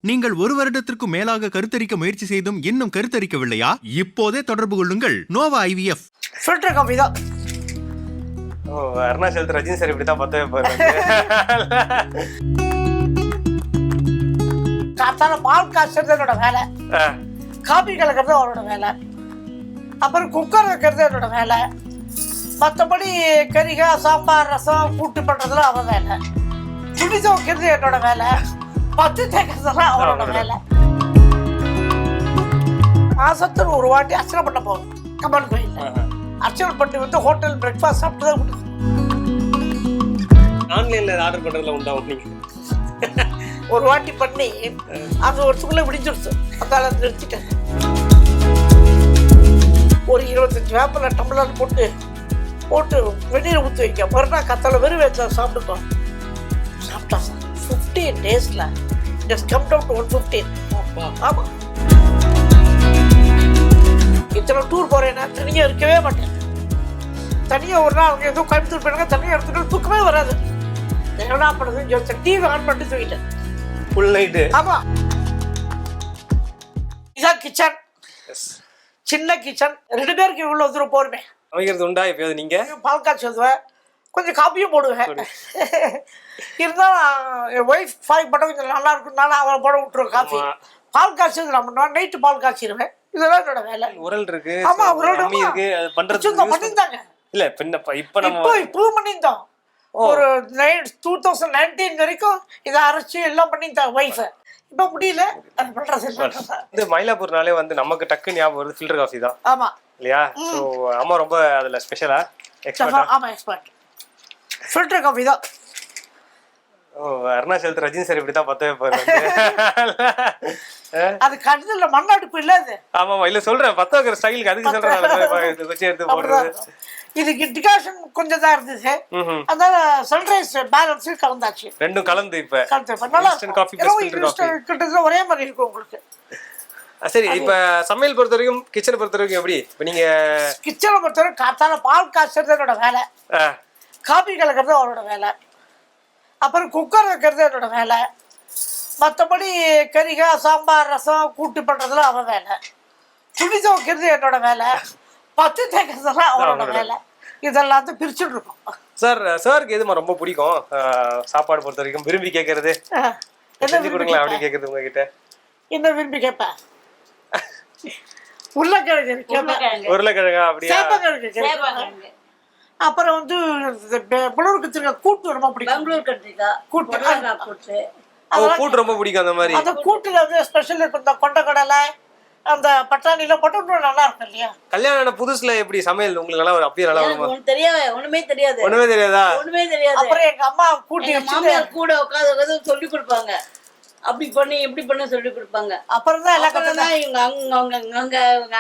நீங்கள் ஒரு வருடத்திற்கு மேலாக கருத்தரிக்க முயற்சி செய்தும் இன்னும் கருத்தரிக்கவில்லையா? இப்போதே தொடர்பு கொள்ளுங்கள் நோவா IVF. ஃபில்டர் காஃபி தான். அருணாச்சலத்து ரஜினி சார் இப்படிதான் பத்த வைப்பாரு. காத்தால பால் காய்ச்சறது என்னோட வேலை, காபி கலக்கிறது அவரோட வேலை, அப்புறம் குக்கர் வைக்கிறது என்னோட வேலை, மற்றபடி கறிகாய் சாம்பார் ரசம் கூட்டு பண்றதுல அவன் வேலை, துணி துவைக்கிறது என்னோட வேலை, பத்து தேய்க்கிறதுலாம் அவரோட வேலை. மாசத்துல ஒரு வாட்டி அர்ச்சனை பண்ண போகும் கம்மன் கோயில்ல. அர்ச்சனை பண்ணி வந்து ஹோட்டல் பிரேக்ஃபாஸ்ட் சாப்பிட்டு தான் கொடுக்கும். ஆன்லைன்ல ஆர்டர் பண்றதுல உண்டா நீங்க? ஒரு வாட்டி பண்ணி அந்த வருஷத்துக்குள்ள விடிஞ்சிருச்சு, அதால நிறுத்திட்டேன். ஒரு 25 வேப்பில டம்ளர் போட்டு வெந்நீரை ஊற்றி வைக்க, மறுநாள் கத்தால வெறும் வச்சா சாப்பிட்டுக்கோம். சாப்பிட்டா sir 15 daysல just come down to 115. ஆமா, இத்தனை டூர் போறேன்னா தனியாக இருக்கவே மாட்டேன். தனியாக ஒரு நாள் அவங்க ஏதோ கோயம்புத்தூர் போயிடுங்க, தனியாக எடுத்துட்டு தூக்கமே வராது. என்ன பண்ணுறதுன்னு யோசிச்சேன், டிவி ஆன் பண்ணிட்டு தூக்கிட்டேன் ஃபுல் நைட்டு. ஆமா, இதான் கிச்சன், சின்ன கிச்சன். 2 பேருக்கு இவ்வளோ தூரம் போருமே. சமைக்கிறது உண்டா எப்பயாவது நீங்க? பால் காய்ச்சி ஊற்றுவேன், கொஞ்சம் காப்பியும் போடுவேன். இருந்தாலும் என் ஒய்ஃப் பாய் போட்டால் கொஞ்சம் நல்லா இருக்குனால அவளை போட விட்டுருவேன் காஃபி. பால் காய்ச்சது நான் பண்ணுவேன், நைட்டு பால் காய்ச்சிடுவேன். இதெல்லாம் என்னோட வேலை. உரல் இருக்கு, ஆமா உரல் இருக்கு, அது பண்றது பண்ணியிருந்தாங்க. இல்ல இப்ப நம்ம இப்போ பண்ணியிருந்தோம். ஒரு 2019 வரைக்கும் இதை அரைச்சி எல்லாம் பண்ணியிருந்தாங்க ஒய்ஃபை. இப்ப முடியல, அது பண்றது. இந்த மயிலாப்பூர்னாலே வந்து நமக்கு டக்கு ஞாபகம் வருது ஃபில்டர் காஃபி தான். ஆமா இல்லையா? ஸோ அம்மா ரொம்ப அதுல ஸ்பெஷலா எக்ஸ்பர்ட்டா? ஆமா, எக்ஸ்பர்ட். ஃபில்டர் காஃபி தான். அருணாச்சலத்து ரஜினி சார் இப்படிதான் பத்த வைப்பாரு. அது கடையில மண்ணாடுப்பு இல்ல அது. ஆமா இல்ல சொல்றேன், பத்த வைக்கிற ஸ்டைலுக்கு அதுக்கு சொல்றேன். வச்சு எடுத்து போடுறது. இதுக்கு டிகாஷன் கொஞ்சம் தான் இருந்துச்சு, அதனால சன்ரைஸ் பேலன்ஸ் கலந்தாச்சு. ரெண்டும் கலந்து இப்ப காஃபி கிட்டத்தட்ட ஒரே மாதிரி இருக்கும் உங்களுக்கு. சரி, இப்ப சமையல் பொறுத்த வரைக்கும், கிச்சனை பொறுத்த வரைக்கும் எப்படி? இப்ப நீங்க கிச்சனை பொறுத்த வரைக்கும் காத்தால பால் காய்ச்சறது என்னோட வேலை, காபி கலக்கிறது அவரோட வேலை, அப்புறம் குக்கர் வைக்கிறது என்னோட வேலை, மற்றபடி கறிகாய் சாம்பார் ரசம் கூட்டு பண்றதுல அவன் வேலை, துணி துவைக்கிறது என்னோட வேலை, பத்து தேய்க்கிறதுலாம் அவரோட வேலை. இதெல்லாம் தான் பிரிச்சுட்டு இருக்கோம். சாருக்கு எதுமா ரொம்ப பிடிக்கும் சாப்பாடு பொறுத்த வரைக்கும்? விரும்பி கேட்கறது செஞ்சு கொடுங்களா அப்படி கேட்கறது உங்ககிட்ட? என்ன விரும்பி கேட்பேன்? உருளைக்கிழங்கா? அப்படியா? அப்புறம் வந்து புலூர் கத்திரிக்காய் கூட்டு ரொம்ப பிடிக்கும். கூட்டு ரொம்ப பிடிக்கும். அந்த மாதிரி அந்த கூட்டுல வந்து ஸ்பெஷல் இருக்கும், இந்த கொண்டக்கடலை அந்த பட்டாணில போட்டு நல்லா இருக்கும் இல்லையா? கல்யாணம் புதுசுல எப்படி சமையல் உங்களுக்கு நல்லா அப்படியே நல்லா வருமா? ஒண்ணுமே தெரியாது. ஒண்ணுமே தெரியாதா? ஒண்ணுமே தெரியாது. அப்புறம் எங்க அம்மா கூட்டி மாமியார் கூட உட்காந்து சொல்லி கொடுப்பாங்க, அப்படி பண்ணி இப்படி பண்ண சொல்லி கொடுப்பாங்க. அப்புறம் தான் எல்லாம் கத்துதான். எங்க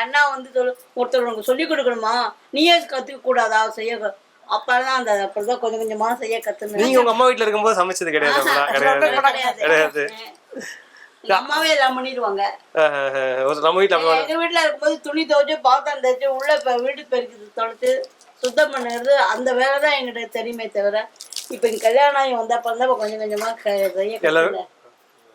அண்ணா வந்து ஒருத்தர் சொல்லி கொடுக்கணுமா, நீயே கத்துக்க கூடாதா செய்ய? அப்பதான் அந்த அப்படிதான் கொஞ்சம் கொஞ்சமா செய்ய கத்துனேன். நீங்க உங்க அம்மா வீட்டுல இருக்கும்போது சமைச்சது கிடையாது? கிடையாது. அம்மாவே எல்லாம் பண்ணிடுவாங்க. நம்ம வீட்டுல எங்க வீட்டுல இருக்கும்போது துணி துவைச்சு பாத்திரம் தேய்ச்சி உள்ள வீட்டு பெருக்கி தொலைச்சு சுத்தம் பண்ணுறது அந்த வேலைதான் எங்கிட்ட தெரியுமே தவிர, இப்ப இங்க கல்யாணம் ஆகி வந்தப்ப கொஞ்சம் கொஞ்சமா செய்ய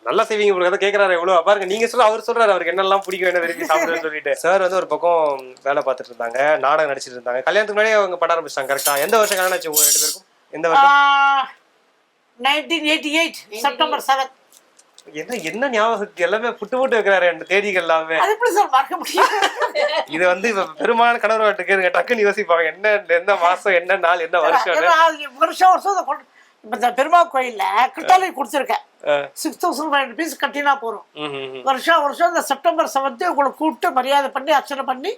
நல்லா செய்வீங்க. உங்களுக்கு கேட்கறாரு எவ்வளவு பாருங்க. நீங்க சொல்ல அவர் சொல்றாரு அவருக்கு என்னெல்லாம் பிடிக்கும், என்ன விரும்பி சாப்பிடுன்னு சொல்லிட்டு. சார் வந்து ஒரு பக்கம் வேலை பார்த்துட்டு இருந்தாங்க, நாடகம் நடிச்சிட்டு இருந்தாங்க. கல்யாணத்துக்கு முன்னாடியே அவங்க பட ஆரம்பிச்சாங்க. கரெக்டா எந்த வருஷம் கல்யாணம் ஆச்சு உங்க 2 பேருக்கும்? எந்த வருஷம்? 1988 செப்டம்பர் 7. என்ன ஞாபகம் எல்லாமே புட்டு வைக்கிறாரு அந்த தேதிகள் எல்லாமே. அது எப்படி சார் மறக்க முடியும்? இது வந்து பெருமான கணவர் வீட்டுக்கு டக்குன்னு யோசிப்பாங்க, என்ன எந்த மாசம், என்ன நாள், என்ன வருஷம். வருஷம் இப்ப இந்த பெருமாள் கோயில்ல கிட்டாலை கொடுத்துருக்கேன். 6,500 rupees கட்டினா போறோம். வருஷம் இந்த செப்டம்பர் 7 உங்களை கூப்பிட்டு மரியாதை பண்ணி அர்ச்சனை பண்ணி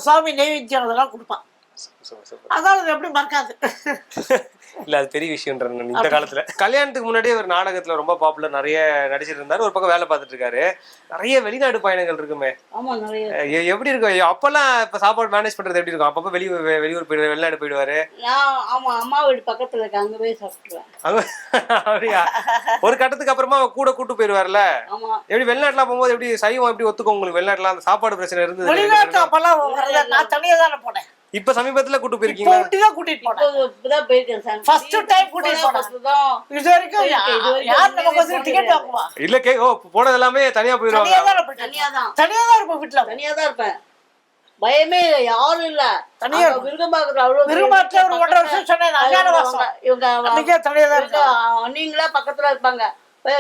சாமி நைவேத்தியம் அதெல்லாம் கொடுப்பான். அதான் எப்படி மறக்காது. இல்ல அது பெரிய விஷயம் இந்த காலத்துல. கல்யாணத்துக்கு முன்னாடியே ஒரு நாடகத்துல ரொம்ப பாப்புலர், நிறைய நடிச்சிட்டு இருந்தாரு. ஒரு பக்கம் வேலை பார்த்துட்டு இருக்காரு. நிறைய வெளிநாடு பயணங்கள் இருக்குமே, எப்படி இருக்கும் அப்பெல்லாம்? இப்ப சாப்பாடு மேனேஜ் பண்றது எப்படி இருக்கும்? அப்பப்ப வெளியூர் போயிடுவாரு, வெளிநாடு போயிடுவாரு. ஆமா, அம்மா வீடு பக்கத்துல இருக்கு, அங்க போய் சாப்பிட்டுருவேன். அப்படியா? ஒரு கட்டத்துக்கு அப்புறமா கூட கூட்டு போயிடுவார்ல. எப்படி வெளிநாட்டுல போகும்போது எப்படி சைவம் எப்படி ஒத்துக்கும் உங்களுக்கு? வெளிநாட்டுல அந்த சாப்பாடு பிரச்சனை இருந்தது? வெளிநாட்டு அப்பெல்லாம் நான் தனியா தானே போனேன். இப்ப சமீபத்துல கூட்டு இப்போ போயிருக்கீங்களா? தான் கூட்டிட்டு போனேன். இப்பதான் போயிருக்கேன் சார். First time கூட்டிட்டு போனேன். இது வரைக்கும் யார் நமக்கு வந்து டிக்கெட் வாங்குவா? இல்ல போனது எல்லாமே தனியா போயிருவாங்க. தனியா தான் இருப்பேன். தனியாதான் தனியா தான் இருப்பேன் வீட்டுல. தனியா தான் இருப்பேன். பயமே இல்லை, யாரும் இல்ல. தனியா அங்க விருகம்பாக்கத்துல அவ்வளவு விருகம்பாக்கத்துல ஒரு 1.5 வருஷம் சொன்னேன். அஞ்சாவது வருஷம். இவங்க அன்னைக்கே தனியா தான் இருக்கேன். அண்ணிங்களா பக்கத்துல இருப்பாங்க.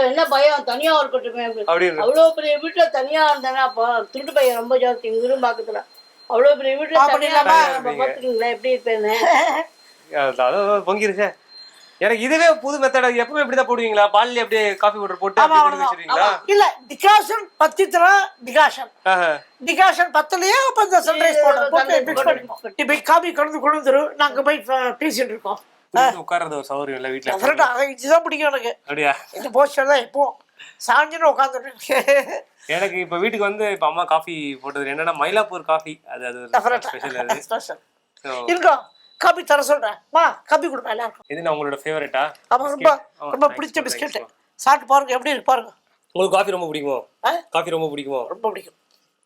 என்ன பயம், தனியா இருக்கட்டுமே அப்படின்னு. அவ்வளவு பெரிய வீட்டுல தனியா இருந்தாங்க. அப்போ திருட்டு பையன் ரொம்ப ஜாஸ்தி விருகம்பாக்கத்துல. அவ்வளவு பெரிய வீட்டுல தனியா பாத்துக்கீங்களா எப்படி இருப்பேன்னு. பொங்கிருச்சே. எனக்கு இதுவே புது மெத்தட். எப்பவுமே இப்படிதான் போடுவீங்களா? பால்ல அப்படியே காஃபி பவுடர் போட்டு அப்படியே வச்சிருவீங்களா? இல்ல டிகாஷன் 10 தரம் டிகாஷன். டிகாஷன் 10லயே அப்ப இந்த சன்ரைஸ் போட்டு மிக்ஸ் பண்ணிப்போம். இப்ப காபி கொண்டுரும். நாங்க போய் பேசிட்டு இருக்கோம். உட்கார்றது ஒரு சௌகரியம் இல்ல வீட்டுல. கரெக்டா இதுதான் பிடிக்கும் எனக்கு. அப்படியா? இந்த போஸ்டர் தான் இப்போ சாஞ்சின்னு உட்காந்துருக்கேன். எனக்கு இப்ப வீட்டுக்கு வந்து இப்ப அம்மா காஃபி போட்டது என்னன்னா மயிலாப்பூர் காஃபி. அது ஸ்பெஷல். அது ஸ்பெஷல் இருக்கும். காபி தர சொல்றேன். வா காபி கொடுப்பேன் எல்லாருக்கும். இது நான் உங்களோட ஃபேவரட்டா? ஆமா, ரொம்ப பிடிச்ச பிஸ்கட். சாப்பிட்டு பாருங்க எப்படி இருக்கு பாருங்க. உங்களுக்கு காஃபி ரொம்ப பிடிக்குமோ? காஃபி ரொம்ப பிடிக்குமோ? ரொம்ப பிடிக்கும்.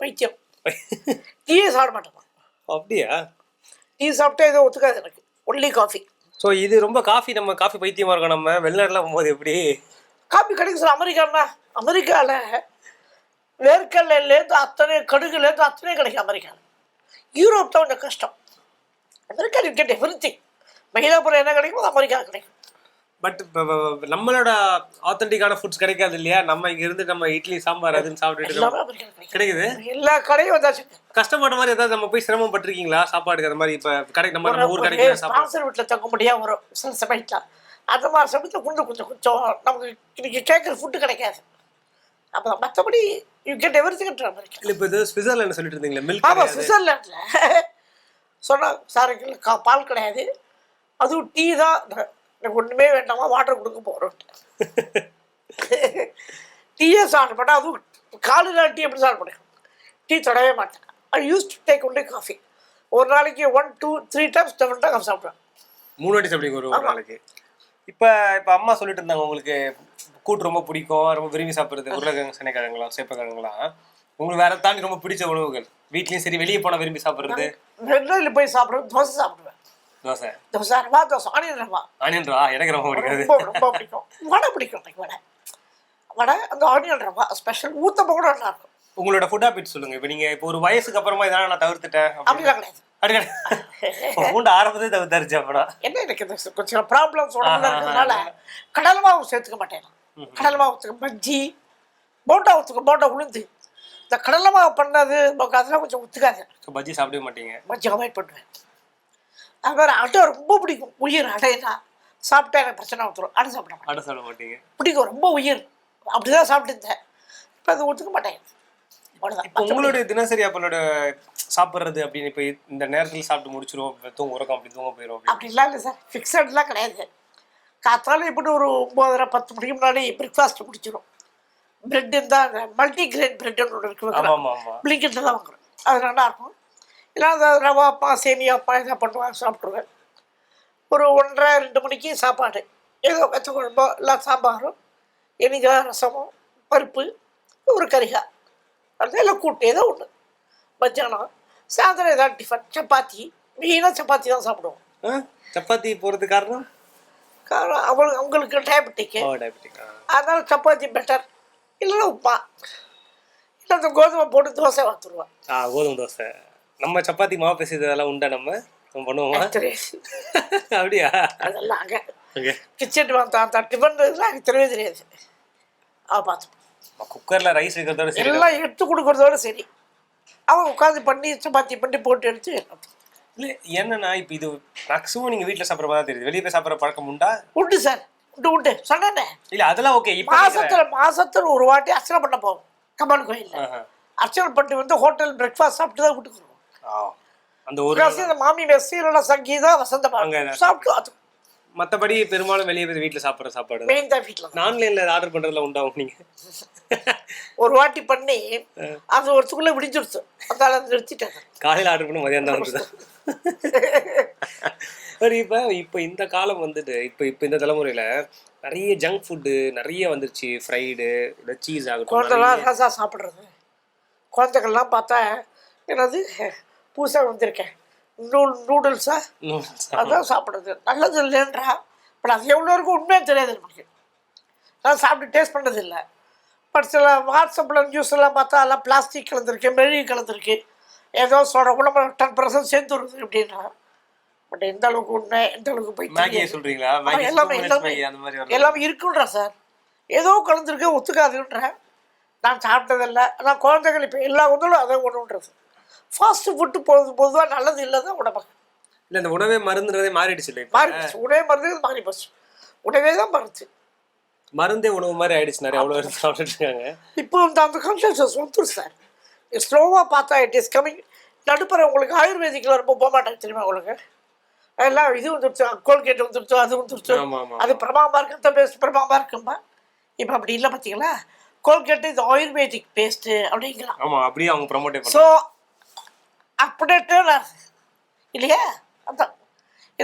பைத்தியம். டீயே சாப்பிட மாட்டேன். அப்படியா? டீ சாப்பிட்டா ஏதோ ஒத்துக்காது எனக்கு. Only coffee. ஸோ இது ரொம்ப காஃபி, நம்ம காஃபி பைத்தியமா இருக்கோம். நம்ம வெளிநாட்டுல போகும்போது எப்படி காஃபி கிடைக்கும் சார்? அமெரிக்கால வேர்க்கல்லேருந்து அத்தனை கடுகுலேருந்து அத்தனை கிடைக்கும் அமெரிக்காவில். யூரோப் தான் கொஞ்சம் கஷ்டம். America you get everything. Mylapore என்ன கிடைக்கும் அமெரிக்கா கிடைக்கும். பட் நம்மளோட ஆத்தென்டிக்கான ஃபுட்ஸ் கிடைக்காது இல்லையா? நம்ம இங்க இருந்து நம்ம இட்லி சாம்பார் அதுன்னு சாப்பிட்டுட்டு கிடைக்குது. எல்லா கடையும் வந்தாச்சு. கஷ்டப்பட்ட மாதிரி ஏதாவது நம்ம போய் சிரமம் பட்டிருக்கீங்களா சாப்பாடுக்கு? அந்த மாதிரி இப்ப கடை நம்ம ஊர் கிடைக்கிற சாப்பாடு வீட்டில் தங்க முடியாது வரும் சில சமயத்தில். அந்த மாதிரி சமயத்தில் கொஞ்சம் நமக்கு இன்னைக்கு கேட்குற ஃபுட்டு கிடைக்காது. அப்போ மற்றபடி you get everything in America. இல்லை இப்போ இது ஸ்விட்சர்லாந்து சொல்லிட்டு இருந்தீங்களா? மில்க். ஆமாம், ஸ்விட்சர்லாண்டில் சொன்னால் சாருக்கு பால் கிடையாது. அதுவும் டீ தான். எனக்கு ஒன்றுமே வேண்டாமா, வாட்டர் கொடுக்க போகிறோம். டீயே சாப்பிட மாட்டேன். அதுவும் காலையில் டீ எப்படி சாப்பிட முடியும்? டீ தொடவே மாட்டேன். I use to take only coffee. ஒரு நாளைக்கு 1, 2, 3 டைம்ஸ் காஃபி சாப்பிடுவேன். 3 வாட்டி சாப்பிடுங்க ஒரு நாளைக்கு? இப்போ அம்மா சொல்லிட்டு இருந்தாங்க உங்களுக்கு கூட்டு ரொம்ப பிடிக்கும், ரொம்ப விரும்பி சாப்பிட்றது உருளைக்கிழங்கு, சனிக்கிழங்குலாம், சேப்பக்கிழங்குலாம். உங்களுக்கு வேற தாண்டி ரொம்ப பிடிச்ச உணவுகள் வீட்லயும் சரி வெளியே போனால் விரும்பி சாப்பிட்றது? வெளியில் போய் சாப்பிடுவேன். தோசை சாப்பிடுவேன். தோசை ரவா தோசை, ஆனியன் ரவா எனக்கு ரொம்ப பிடிக்காது. ரொம்ப பிடிக்கும். வடை பிடிக்கும் எனக்கு. வடை அந்த ஆனியன் ரவா ஸ்பெஷல் ஊத்தப்ப கூட நல்லா இருக்கும். உங்களோட ஃபுட் ஹாபிட் சொல்லுங்க. இப்போ நீங்க இப்போ ஒரு வயசுக்கு அப்புறமா இதெல்லாம் நான் தவிர்த்துட்டேன் அப்படிலாம் கிடையாது. மூண்டு ஆரம்பத்தை தவிர்த்தாருச்சு. அப்புறம் என்ன எனக்கு கொஞ்சம் ப்ராப்ளம்ஸ் உடம்புல இருக்கிறதுனால கடல் மாவு சேர்த்துக்க மாட்டேன். கடல் மாவு ஊற்றுக்க, பஜ்ஜி போண்டா ஊற்றுக்க, போண்டா உளுந்து. இந்த கடலை மாவு பண்ணது அதெல்லாம் கொஞ்சம் ஒத்துக்காது. பஜ்ஜி சாப்பிடவே மாட்டீங்க? பஜ்ஜி அவாய்ட் பண்ணுவேன். அது மாதிரி அடை ரொம்ப பிடிக்கும். உயிர் அடைனா சாப்பிட்டா எனக்கு பிரச்சனை வந்துடும். அடை சாப்பிட மாட்டேன். அடை சாப்பிட மாட்டீங்க? பிடிக்கும், ரொம்ப உயிர். அப்படிதான் சாப்பிட்டு இருந்தேன். இப்போ அது ஒத்துக்க மாட்டேன். உங்களுடைய தினசரி அப்பளோட சாப்பிட்றது அப்படின்னு இப்போ இந்த நேரத்தில் சாப்பிட்டு முடிச்சிடும் தூங்க உறக்கம் அப்படி தூங்க போயிடும் அப்படிலாம் இல்லை சார். ஃபிக்ஸட்லாம் கிடையாது. காத்தாலும் இப்படி ஒரு 9:30 10 மணிக்கு முன்னாடி பிரேக்ஃபாஸ்ட் முடிச்சிடும். பிரெட் இருந்தால் மல்டி கிரெயின் பிரெட்னு ஒன்று இருக்கு, பிளிங்கெட்டில் தான் வாங்குறோம். அது நல்லாயிருக்கும். இல்லை அந்த ரவாப்பா சேமியாப்பா இதை பண்ணுவாங்க, சாப்பிட்ருவேன். ஒரு 1:30 2 மணிக்கு சாப்பாடு ஏதோ வச்ச குழம்போ இல்லை சாம்பாரும் எனிகா ரசமோ பருப்பு ஒரு கறிகாய் அது எல்லாம் கூட்டு ஏதோ ஒன்று. மத்தியானம் சாயந்தரம் ஏதாவது டிஃபன் சப்பாத்தி. மெயினாக சப்பாத்தி தான் சாப்பிடுவோம். சப்பாத்தி போகிறது காரணம் அவங்களுக்கு டயபெட்டிக்கு, அதனால சப்பாத்தி பெட்டர். இல்லைன்னா உப்புமா, இல்லை அந்த கோதுமை போட்டு தோசை வாத்துருவோம். கோதுமை தோசை. நம்ம சப்பாத்தி மாவு பேசுறதெல்லாம் உண்டா? நம்ம பண்ணுவோமா? அப்படியா? அதெல்லாம் அங்கே கிச்சன் அந்த டிஃபன் எனக்கு தெரியவே தெரியாது. பார்த்து குக்கரில் ரைஸ் இருக்கிறதோட சரி, எல்லாம் எடுத்து கொடுக்குறதோட சரி. அவன் உட்காந்து பண்ணி சப்பாத்தி பண்ணி போட்டு எடுத்து. இல்லை என்னன்னா இப்போ இது மேக்ஸிமம் நீங்கள் வீட்டில் சாப்பிட்ற மாதிரி தான் தெரியுது. வெளியே போய் சாப்பிட்ற பழக்கம் உண்டா? உண்டு சார், உண்டு சொன்னேன். இல்லை அதெல்லாம் ஓகே. இப்போ மாசத்துல ஒரு வாட்டி அர்ச்சனை பண்ண போவோம் கம்பான் கோயிலில். அர்ச்சனை பண்ணிட்டு வந்து ஹோட்டல் பிரேக்ஃபாஸ்ட் சாப்பிட்டு தான் வீட்டுக்கு வருவோம். அந்த ஒரு மாமி மெஸ்ஸி இல்லைன்னா சங்கீதா வசந்த சாப்பிட்டு. அது மற்றபடி பெரும்பாலும் வெளியே போய் வீட்டில் சாப்பிட்ற சாப்பாடு மெயின் தான். வீட்டில் ஆன்லைனில் ஆர்டர் பண்ணுறதுல உண்டாகும். நீங்கள் ஒரு வாட்டி பண்ணி அது ஒருத்துக்குள்ளே விடிஞ்சிருச்சு. அதனால நிறுத்திட்டாங்க. காலையில் ஆர்டர் பண்ணி மதியம் தான் வந்துதான். இப்போ இந்த காலம் வந்துட்டு இப்போ இந்த தலைமுறையில் நிறைய ஜங்க் ஃபுட்டு நிறைய வந்துருச்சு. ஃப்ரைடு இல்லை சீஸ் ஆகட்டும். குழந்தைலாம் ராசா சாப்பிட்றது. குழந்தைகள்லாம் பார்த்தா என்னது புதுசாக வந்திருக்கேன் நூடுல்ஸா அதான் சாப்பிடுறது நல்லது இல்லைன்றா. பட் அது எவ்வளோ இருக்கும் உண்மையாக தெரியாது நமக்கு. நான் சாப்பிட்டு டேஸ்ட் பண்ணது இல்லை. பட் சில வாட்ஸ்அப்பில் நியூஸ் எல்லாம் பார்த்தா எல்லாம் பிளாஸ்டிக் கலந்துருக்கு, மெழுகு கலந்துருக்கு, ஏதோ சொல்கிற உடம்பு 10% சேர்ந்து வருது அப்படின்னா. பட் எந்த அளவுக்கு உண்மை எந்த அளவுக்கு போய் சொல்றீங்களா? எல்லாமே இருக்குன்றா சார். ஏதோ கலந்துருக்கு ஒத்துக்காதுன்ற. நான் சாப்பிட்டதில்லை. ஆனால் குழந்தைகள் இப்போ எல்லா உணவும் அதை ஒன்றுன்றது. ஃபாஸ்ட் ஃபுட்டு பொதுவாக நல்லது இல்லை தான் உடம்புக்கு. இல்லை இந்த உணவே மருந்துன்றதே மாறிடுச்சு. இல்லை மாறிடுச்சு. உணவே மருந்து மாறி போச்சு. உணவே தான் மருந்து. மருந்தே உணவு மாதிரி ஆயிடுச்சு. நிறைய அவ்வளோ சாப்பிட்டுருக்காங்க. இப்போ அந்த கான்ஷியஸ்னஸ் வந்துடும் சார். ஸ்லோவாக பார்த்தா இட் இஸ் கமிங். நடுப்புற உங்களுக்கு ஆயுர்வேதிக்கில் ரொம்ப போக மாட்டாங்க தெரியுமா உங்களுக்கு? எல்லாம் இது வந்துருச்சு, கோல்கேட் வந்துருச்சு, அது வந்துருச்சு. அது பிரமாமா இருக்கு, பேஸ்ட் பிரமாமா இருக்கும்பா. இப்போ அப்படி இல்லை பார்த்தீங்களா? கோல்கேட்டு இது ஆயுர்வேதிக் பேஸ்ட்டு அப்படிங்கிறான். ஆமாம், அப்படியே அவங்க ப்ரமோட் ஸோ அப்படின்ட்டு நான் இல்லையா அதான்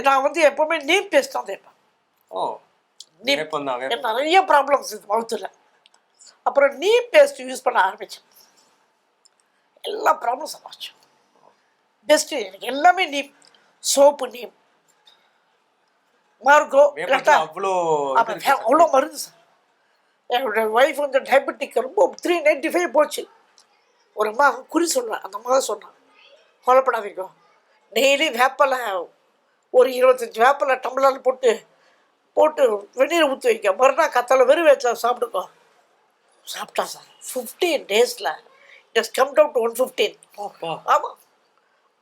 நான் வந்து எப்போவுமே நீம் பேஸ்ட் தான் தேய்ப்பேன். நிறைய ப்ராப்ளம்ஸ் இது மவுத்தில். அப்புறம் நீம் பேஸ்ட் யூஸ் பண்ண ஆரம்பித்தேன். எல்லா ப்ராப்ளம் சமாளிச்சோம். பெஸ்ட்டு எனக்கு எல்லாமே நீம். சோப்பு நீம், மார்கோ, அவ்வளோ மருந்து சார். என்னோட ஒய்ஃப் வந்து டயபெட்டிக் ரொம்ப 395 போச்சு. ஒரு அம்மா குறி சொல்லுவேன், அந்த அம்மா தான் சொன்னான், கொலைப்படாதீங்க, டெய்லி வேப்பலை ஒரு 25 வேப்பலை டம்ளரில் போட்டு வெந்நீரை ஊற்றி வைக்க, மறுநாள் கத்தால வெறும் வயசில் சாப்பிடுக்கோ. சாப்பிட்டா சார் 15 டேஸில் இட்ஸ் கம் டவுன் டு 115. ஆமாம்,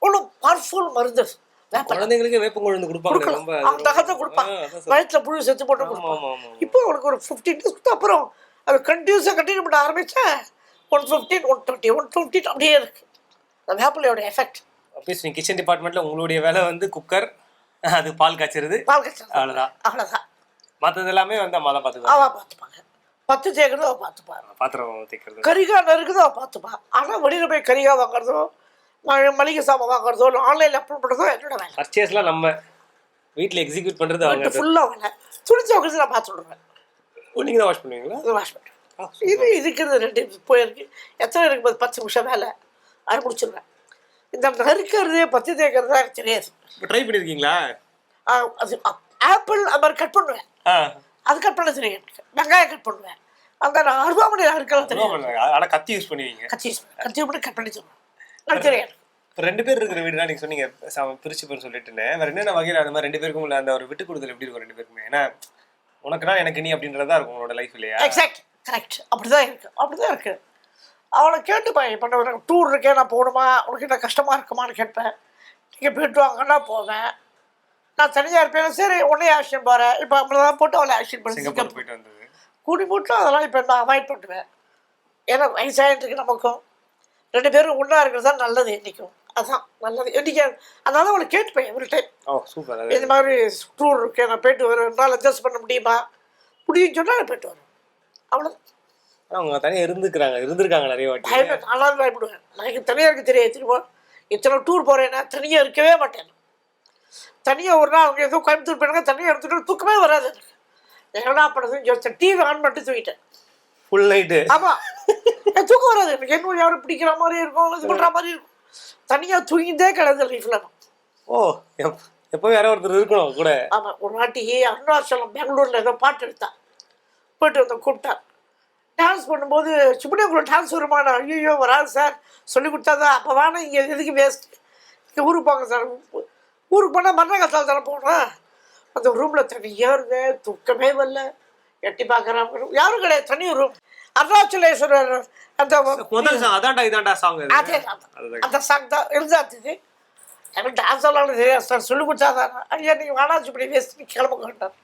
அவ்வளோ பவர்ஃபுல் மருந்து. குழந்தைங்களுக்கு வேப்பங்குழந்து கொடுப்பாங்க, அந்த காலத்தை கொடுப்பாங்க, வயிற்றில் புழு செத்து போட்டு கொடுப்பாங்க. இப்போ அவனுக்கு ஒரு 15 டேஸ் கொடுத்தா அப்புறம் அது கண்டினியூஸாக கண்டினியூ பண்ண ஆரம்பித்தேன். 115, 120, 150 அப்படியே இருக்குது அந்த வேப்பிலையோட எஃபெக்ட். அப்பீஸ் நீ கிச்சன் டிபார்ட்மெண்ட்டில் உங்களுடைய வேலை வந்து குக்கர், அது பால் காய்ச்சறது, அவ்வளோதான். மற்றது எல்லாமே வந்து அம்மா தான் பார்த்துப்பாங்க. பத்து தேய்க்கிறது அவள் பார்த்துப்பாங்க, பாத்திரம் தேய்க்கிறது, கரிகா நறுக்குதோ அவள் பார்த்துப்பான். ஆனால் வெளியில் போய் கரிகா வாங்குறதோ மளிகை சாமான் வாங்குறதோ இல்லை ஆன்லைனில் அப்லோட் பண்ணுறதோ என்னோட வேலை. பர்ச்சேஸ்லாம் நம்ம வீட்டில் எக்ஸிக்யூட் பண்ணுறது அவங்க ஃபுல்லாக வேலை. துணிச்சு வைக்கிறது நான் பார்த்து விடுவேன். நீங்கள் தான் வாஷ் பண்ணுவீங்களா? வாஷ் பண்ணுறேன். இது இருக்கிறது 2 போயிருக்கு. எத்தனை இருக்கும்போது 10 நிமிஷம் வேலை அதை முடிச்சிடுவேன். இந்த நறுக்கிறது பத்து தேய்க்கிறது தான் எனக்கு தெரியாது. ட்ரை பண்ணியிருக்கீங்களா? அது ஆப்பிள் அது மாதிரி கட் பண்ணுவேன், அது கட் பண்ண தெரியும் எனக்கு. வெங்காயம் கட் பண்ணுவேன், அந்த நான் அருவாமனை அறுக்கலாம் தெரியும். ஆனால் கத்தி யூஸ் பண்ணுவீங்க? கத்தி பண்ணி கட் பண்ணி சொல்லுவேன், அது தெரியாது. 2 பேர் இருக்கிற வீடுனா நீங்கள் சொன்னீங்க பிரிச்சு போய் சொல்லிட்டுன்னு, வேறு என்னென்ன வகையில் அந்த மாதிரி 2 பேருக்கும் இல்லை அந்த ஒரு விட்டு கொடுத்தல் எப்படி இருக்கும் 2 பேருக்குமே? ஏன்னா உனக்குனா எனக்கு நீ அப்படின்றதா இருக்கும் உங்களோட லைஃப் இல்லையா? Exact, correct. அப்படிதான் இருக்கு. அவளை கேட்டுப்பேன், இப்போ நான் டூர் இருக்கேன், நான் போகணுமா, உனக்கு என்ன கஷ்டமாக இருக்குமான்னு கேட்பேன். நீங்கள் போயிட்டு வாங்கன்னா போவேன். நான் தனியாக இருப்பேன், சரி உடனே ஆக்ஷன் போகிறேன். இப்போ அப்படிதான் போட்டு அவளை ஆக்ஷன் பண்ணி சிங்கப்பூர் போயிட்டு வந்தது கூடி போட்டு அதெல்லாம் இப்போ நான் அவாய்ட் பண்ணுவேன். ஏன்னா வயசாகிட்டு நமக்கும் 2 பேரும் ஒன்றா இருக்கிறது தான் நல்லது. என்றைக்கும் அதுதான் நல்லது. என்றைக்கு அதனால அவளை கேட்டுப்பேன் எவ்ரி டைம். சூப்பர். இந்த மாதிரி டூர் இருக்கேன், நான் போயிட்டு வரேன், என்னால் அட்ஜஸ்ட் பண்ண முடியும்னு சொன்னால் நான் போயிட்டு வரேன். அவ்வளோ அவங்க தனியாக இருந்திருக்காங்க நிறைய வாட்டி. நானும் பயப்படுவேன். எனக்கு தனியாக இருக்க தெரியாது. திரும்ப இத்தனை டூர் போகிறேன்னா தனியாக இருக்கவே மாட்டேன். தனியாக ஒரு நாள் அவங்க ஏதோ கோயம்புத்தூர் போயிட்டாங்க, தனியாக எடுத்துகிட்டு தூக்கமே வராது எனக்கு. என்ன பண்ணுறதுன்னு யோசிச்சேன். டிவி ஆன் பண்ணிட்டு தூங்கிட்டேன் ஃபுல் நைட்டு. ஆமாம், தூக்கம் வராது எனக்கு. என்ன யாரும் பிடிக்கிற மாதிரி இருக்கும், இது பண்ணுற மாதிரி இருக்கும். தனியாக தூங்கிட்டே கிடந்து லைஃப்பில் நான். எப்போ யாரோ ஒருத்தர் இருக்கணும் கூட. ஆமாம், ஒரு வாட்டி அருணாச்சலம் பெங்களூரில் ஏதோ பாட்டு எடுத்தான், போயிட்டு வந்து கூப்பிட்டான். டான்ஸ் பண்ணும்போது சுப்பிடியக்குள்ள டான்ஸ் வருமா? நான் ஐயோ வராது சார், சொல்லி கொடுத்தாதான். அப்போ வேணா இங்கே எதுக்கு வேஸ்ட், இங்கே ஊருக்கு போங்க சார். ஊருக்கு போனால் மரணகாலத்தால் தானே போனேன். அந்த ரூமில் தனியாக இருந்தேன், தூக்கமே வரல. எட்டி பார்க்குறாங்க, யாரும் கிடையாது, தனி ரூம். அருணாச்சலேஸ்வரர் அந்த அந்த சாங் தான் இருந்தாச்சு. எனக்கு டான்ஸ் எல்லாம் தெரியாது சார், சொல்லி கொடுத்தாதான். ஐயா நீங்கள் வேணா சுப்படி வேஸ்ட் கிளம்ப கேட்டார்.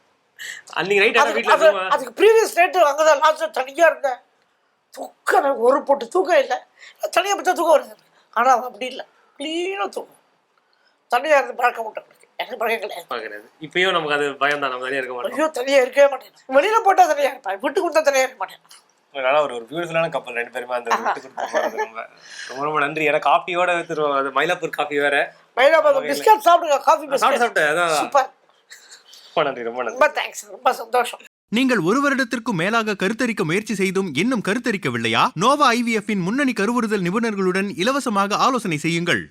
அதுக்கு ப்ரீவியஸ் நைட்டு அங்கே தான் லாஸ்ட் தனியாக இருந்தேன். தூக்கம் ஒரு போட்டு தூக்கம் இல்லை. தனியாக பார்த்தா தூக்கம் வருது. ஆனால் அப்படி இல்லை, க்ளீனாக தூக்கம். தனியாக இருந்து பழக்க மாட்டேன், எனக்கு பழக்கம் கிடையாது. இப்பயும் நமக்கு அது பயம் தான், நம்ம தனியாக இருக்க மாட்டோம். ஐயோ தனியாக இருக்கவே மாட்டேன். வெளியில் போட்டால் தனியாக இருப்பேன், விட்டு கொடுத்தா தனியாக இருக்க மாட்டேன். அதனால ஒரு பியூட்டிஃபுல்லான கப்பல் 2 பேருமே அந்த விட்டு கொடுத்து போகிறது. ரொம்ப ரொம்ப நன்றி. ஏன்னா காஃபியோட அது மயிலாப்பூர் காஃபி வேற. மயிலாப்பூர் பிஸ்கட் சாப்பிடுங்க, காஃபி பிஸ்கட் சாப்பிட்டேன். சூப்பர். ரொம்ப தேங்க்ஸ், ரொம்ப சந்தோஷம். நீங்கள் 1 வருடத்திற்கும் மேலாக கருத்தரிக்க முயற்சி செய்தும் இன்னும் கருத்தரிக்கவில்லையா? நோவா IVF-இன் முன்னணி கருவுறுதல் நிபுணர்களுடன் இலவசமாக ஆலோசனை செய்யுங்கள்.